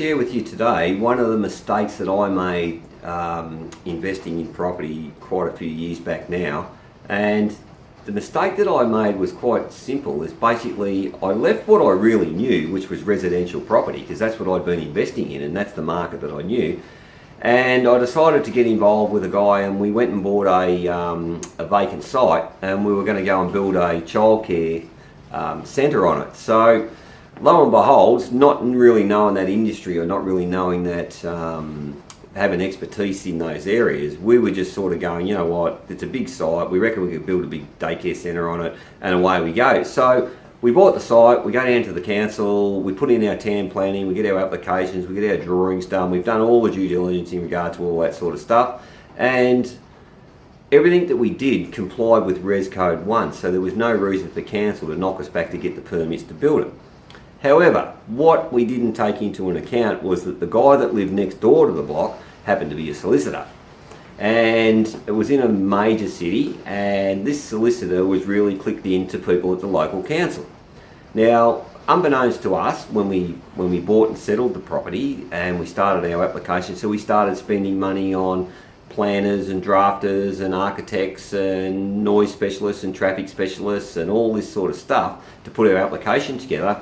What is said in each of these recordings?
share with you today one of the mistakes that I made investing in property quite a few years back now. And the mistake that I made was quite simple. Is basically I left what I really knew, which was residential property, because that's what I'd been investing in and that's the market that I knew. And I decided to get involved with a guy, and we went and bought a vacant site, and we were going to go and build a childcare centre on it. So lo and behold, not really knowing that industry or not really knowing that having expertise in those areas, we were just sort of going, you know what, it's a big site, we reckon we could build a big daycare centre on it, and away we go. So we bought the site, we go down to the council, we put in our town planning, we get our applications, we get our drawings done, we've done all the due diligence in regard to all that sort of stuff, and everything that we did complied with Res Code 1, so there was no reason for council to knock us back to get the permits to build it. However, what we didn't take into an account was that the guy that lived next door to the block happened to be a solicitor. And it was in a major city, and this solicitor was really clicked into people at the local council. Now, unbeknownst to us, when we bought and settled the property and we started our application, so we started spending money on planners and drafters and architects and noise specialists and traffic specialists and all this sort of stuff to put our application together.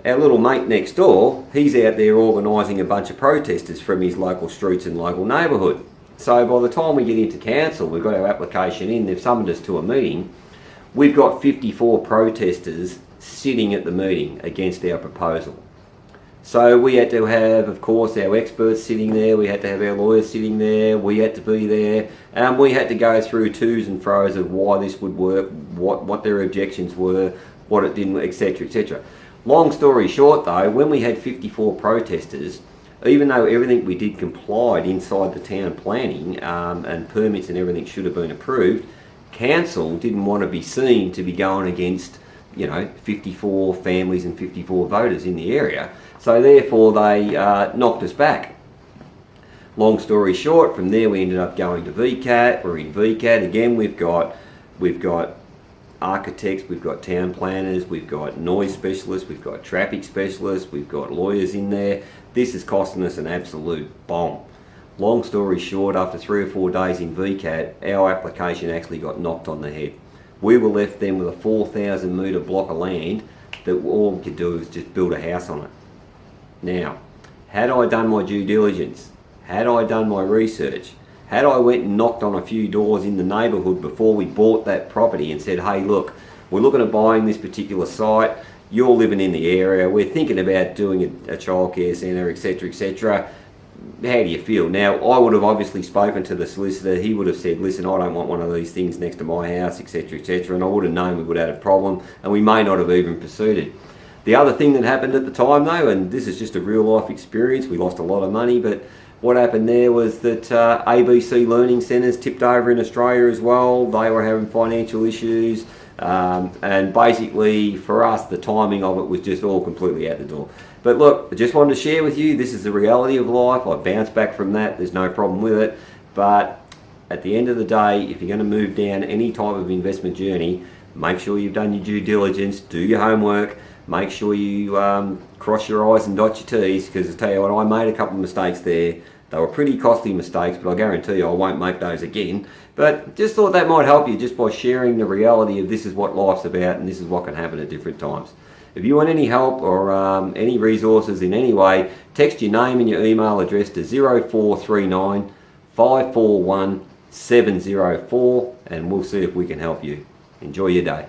Our little mate next door, he's out there organising a bunch of protesters from his local streets and local neighbourhood. So by the time we get into council, we've got our application in, they've summoned us to a meeting, we've got 54 protesters sitting at the meeting against our proposal. So we had to have, of course, our experts sitting there, we had to have our lawyers sitting there, we had to be there, and we had to go through twos and fro's of why this would work, what their objections were, what it didn't, etc, etc. Long story short though, when we had 54 protesters, even though everything we did complied inside the town planning and permits and everything should have been approved, council didn't want to be seen to be going against, 54 families and 54 voters in the area. So therefore they knocked us back. Long story short, from there we ended up going to VCAT. We're in VCAT again. We've got architects, we've got town planners, we've got noise specialists, we've got traffic specialists, we've got lawyers in there. This is costing us an absolute bomb. Long story short, after 3 or 4 days in VCAT, our application actually got knocked on the head. We were left then with a 4,000 metre block of land that all we could do was just build a house on it. Now, had I done my due diligence, had I done my research, had I went and knocked on a few doors in the neighbourhood before we bought that property and said, hey look, we're looking at buying this particular site, you're living in the area, we're thinking about doing a childcare centre, etc, etc, how do you feel? Now, I would have obviously spoken to the solicitor, he would have said, listen, I don't want one of these things next to my house, etc, etc, and I would have known we would have had a problem, and we may not have even pursued it. The other thing that happened at the time though, and this is just a real life experience, we lost a lot of money, but what happened there was that ABC learning centres tipped over in Australia as well. They were having financial issues, and basically for us the timing of it was just all completely out the door. But look, I just wanted to share with you, this is the reality of life. I bounced back from that, there's no problem with it, but at the end of the day, if you're going to move down any type of investment journey, make sure you've done your due diligence, do your homework, make sure you cross your I's and dot your T's, because I tell you what, I made a couple of mistakes there. They were pretty costly mistakes, but I guarantee you I won't make those again. But just thought that might help you just by sharing the reality of this is what life's about and this is what can happen at different times. If you want any help or any resources in any way, text your name and your email address to 0439 541 704 and we'll see if we can help you. Enjoy your day.